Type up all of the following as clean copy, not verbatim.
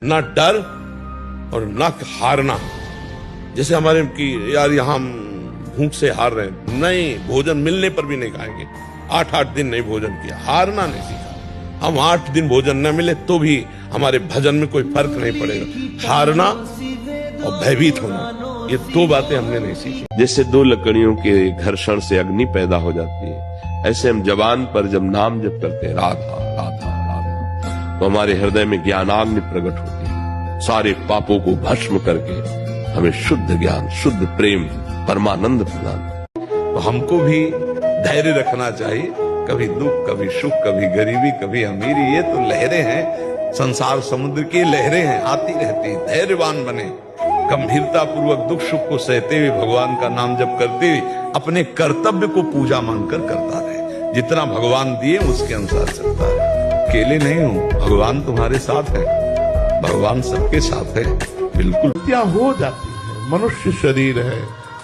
ना डर और ना हारना। जैसे हमारे की यार यहाँ भूख से हार रहे हैं, नहीं, भोजन मिलने पर भी नहीं खाएंगे। 8-8 दिन नहीं भोजन किया, हारना नहीं सीखा। हम 8 दिन भोजन न मिले तो भी हमारे भजन में कोई फर्क नहीं पड़ेगा। हारना और भयभीत होना, ये 2 बातें हमने नहीं सीखी। जैसे 2 लकड़ियों के घर्षण से अग्नि पैदा हो जाती है, ऐसे हम जबान पर जब नाम जप करते हैं राधा राधा राधा, तो हमारे हृदय में ज्ञानाग्नि प्रकट होती है। सारे पापों को भस्म करके हमें शुद्ध ज्ञान, शुद्ध प्रेम, परमानंद प्रदान। तो हमको भी धैर्य रखना चाहिए। कभी दुख, कभी सुख, कभी गरीबी, कभी अमीरी, ये तो लहरें हैं, संसार समुद्र की लहरें हैं, आती रहती। धैर्यवान बने, गंभीरता पूर्वक दुख सुख को सहते हुए भगवान का नाम जप करते हुए अपने कर्तव्य को पूजा मानकर करता रहे। जितना भगवान दिए उसके अनुसार चलता रहे। अकेले नहीं हूँ, भगवान तुम्हारे साथ है, भगवान सबके साथ है। बिल्कुल गलतियां हो जाती है, मनुष्य शरीर है,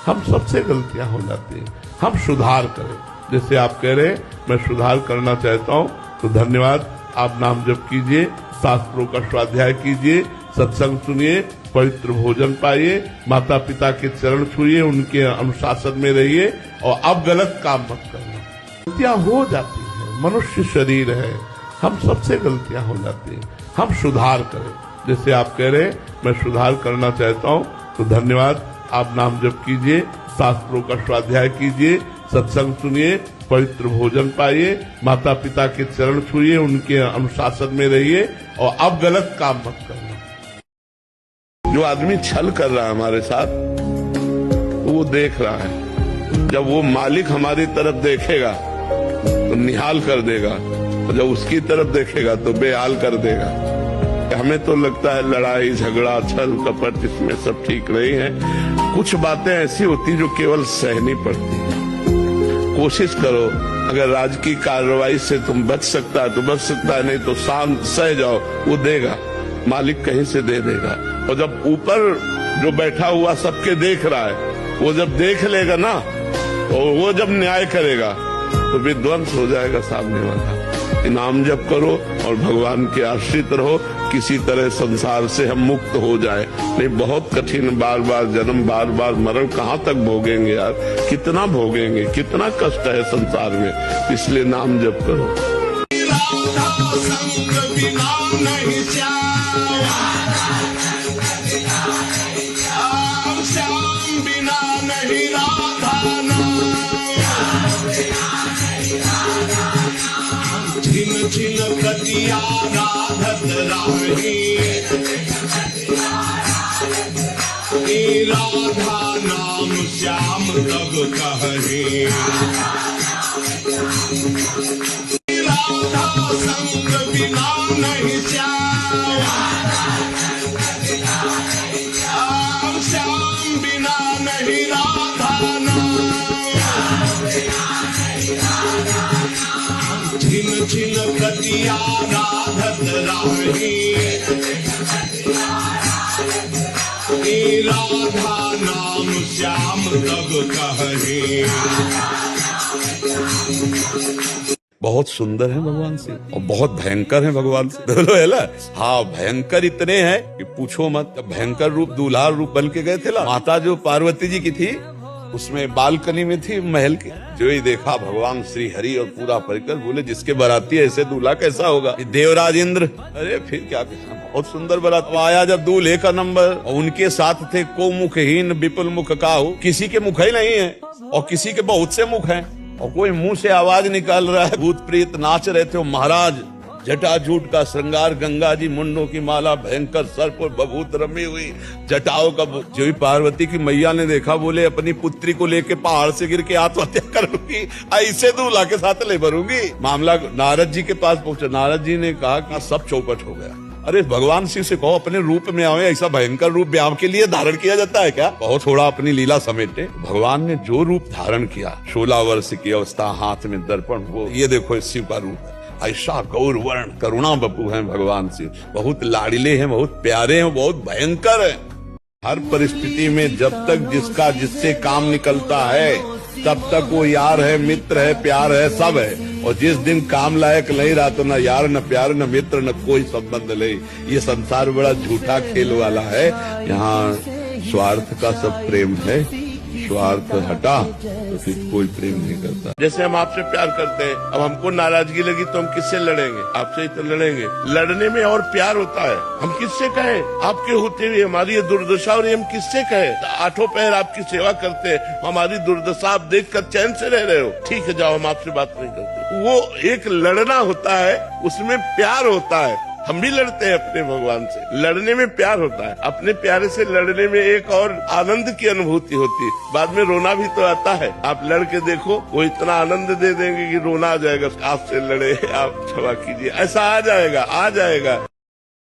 हम सबसे गलतियां हो जाती है। हम सुधार करें, जैसे आप कह रहे मैं सुधार करना चाहता हूँ, तो धन्यवाद। आप नाम जप कीजिए, शास्त्रों का स्वाध्याय कीजिए, सत्संग सुनिए, पवित्र भोजन पाइए, माता पिता के चरण छुइए, उनके अनुशासन में रहिए और अब गलत काम मत करना। गलतियां हो जाती है, मनुष्य शरीर है, हम सबसे गलतियां हो जाती है। हम सुधार करें, जैसे आप कह रहे मैं सुधार करना चाहता हूँ, तो धन्यवाद। आप नाम जप कीजिए, शास्त्रों का स्वाध्याय कीजिए, सत्संग सुनिए, पवित्र भोजन पाइए, माता पिता के चरण छुइए, उनके अनुशासन में रहिए और अब गलत काम मत करना। जो आदमी छल कर रहा है हमारे साथ, वो देख रहा है। जब वो मालिक हमारी तरफ देखेगा तो निहाल कर देगा, और जब उसकी तरफ देखेगा तो बेहाल कर देगा। हमें तो लगता है लड़ाई झगड़ा छल कपट इसमें सब ठीक नहीं है। कुछ बातें ऐसी होती जो केवल सहनी पड़ती है। कोशिश करो, अगर राजकीय कार्रवाई से तुम बच सकता है तो बच सकता है, नहीं तो शांत सह जाओ, वो देगा, मालिक कहीं से दे देगा। और जब ऊपर जो बैठा हुआ सबके देख रहा है, वो जब देख लेगा ना, तो वो जब न्याय करेगा तो विध्वंस हो जाएगा सामने वाला। नाम जप करो और भगवान के आश्रित रहो, किसी तरह संसार से हम मुक्त हो जाए। नहीं, बहुत कठिन, बार बार जन्म, बार बार मरण, कहाँ तक भोगेंगे यार, कितना भोगेंगे, कितना कष्ट है संसार में। इसलिए नाम जप करो। छिन खटिया राधत राही, राधा नाम श्याम तब कहे। राधा संग बिना नहीं श्याम, श्याम बिना नहीं राधा नाम। छिन छिन खटिया राधत राही, राधा नाम श्याम तब कहे। बहुत सुंदर है भगवान से और बहुत भयंकर है भगवान से, बोलो है ना। हाँ, भयंकर इतने हैं कि पूछो मत। भयंकर रूप दूल्हा रूप बन के गए थे ना, माता जो पार्वती जी की थी, उसमें बालकनी में थी महल की, जो ही देखा भगवान श्री हरि और पूरा परिकर, बोले जिसके बराती ऐसे दूल्हा कैसा होगा, देवराज इंद्र। अरे फिर क्या कहना, बहुत सुंदर बारात आया। जब दूल्हे का नंबर, और उनके साथ थे को मुखहीन विपुल मुख काहू, किसी के मुख ही नहीं है और किसी के बहुत से मुख हैं, और कोई मुंह से आवाज निकाल रहा है। भूत प्रेत नाच रहे थे। महाराज जटाजूट का श्रृंगार, गंगा जी मुंडों की माला, भयंकर सर्प और बभूत रमी हुई जटाओं का। जो ही पार्वती की मैया ने देखा, बोले अपनी पुत्री को लेके पहाड़ से गिर के आत्महत्या कर लूंगी, ऐसे दूल्हा के साथ ले भरूंगी। मामला नारद जी के पास पहुंचा। नारद जी ने कहा कि सब चौपट हो गया। अरे भगवान शिव से कहो अपने रूप में आवे, ऐसा भयंकर रूप ब्याह के लिए धारण किया जाता है क्या? बहुत थोड़ा अपनी लीला समेटे। भगवान ने जो रूप धारण किया, 16 वर्ष की अवस्था, हाथ में दर्पण, वो ये देखो शिव का रूप है। ऐसा गौर वर्ण करुणा बपू है भगवान शिव, बहुत लाडले हैं, बहुत प्यारे हैं, बहुत भयंकर है। हर परिस्थिति में जब तक जिससे काम निकलता है, तब तक वो यार है, मित्र है, प्यार है, सब है। और जिस दिन काम लायक नहीं रहा तो न यार न प्यार न मित्र न कोई संबंध नहीं। ये संसार बड़ा झूठा खेल वाला है। यहाँ स्वार्थ का सब प्रेम है, स्वार्थ हटा तो फिर कोई प्रेम नहीं करता। जैसे हम आपसे प्यार करते हैं, अब हमको नाराजगी लगी तो हम किससे लड़ेंगे? आपसे ही तो लड़ेंगे। लड़ने में और प्यार होता है। हम किससे कहें? आपके होते हुए हमारी ये दुर्दशा और हम किससे कहें? आठों पैर आपकी सेवा करते हैं, हमारी दुर्दशा आप देखकर चैन से रह रहे हो, ठीक है जाओ हम आपसे बात नहीं करते। वो एक लड़ना होता है, उसमें प्यार होता है। हम भी लड़ते हैं अपने भगवान से, लड़ने में प्यार होता है। अपने प्यारे से लड़ने में एक और आनंद की अनुभूति होती है। बाद में रोना भी तो आता है। आप लड़ के देखो, वो इतना आनंद दे देंगे कि रोना आ जाएगा। आपसे लड़े, आप क्षमा कीजिए, ऐसा आ जाएगा।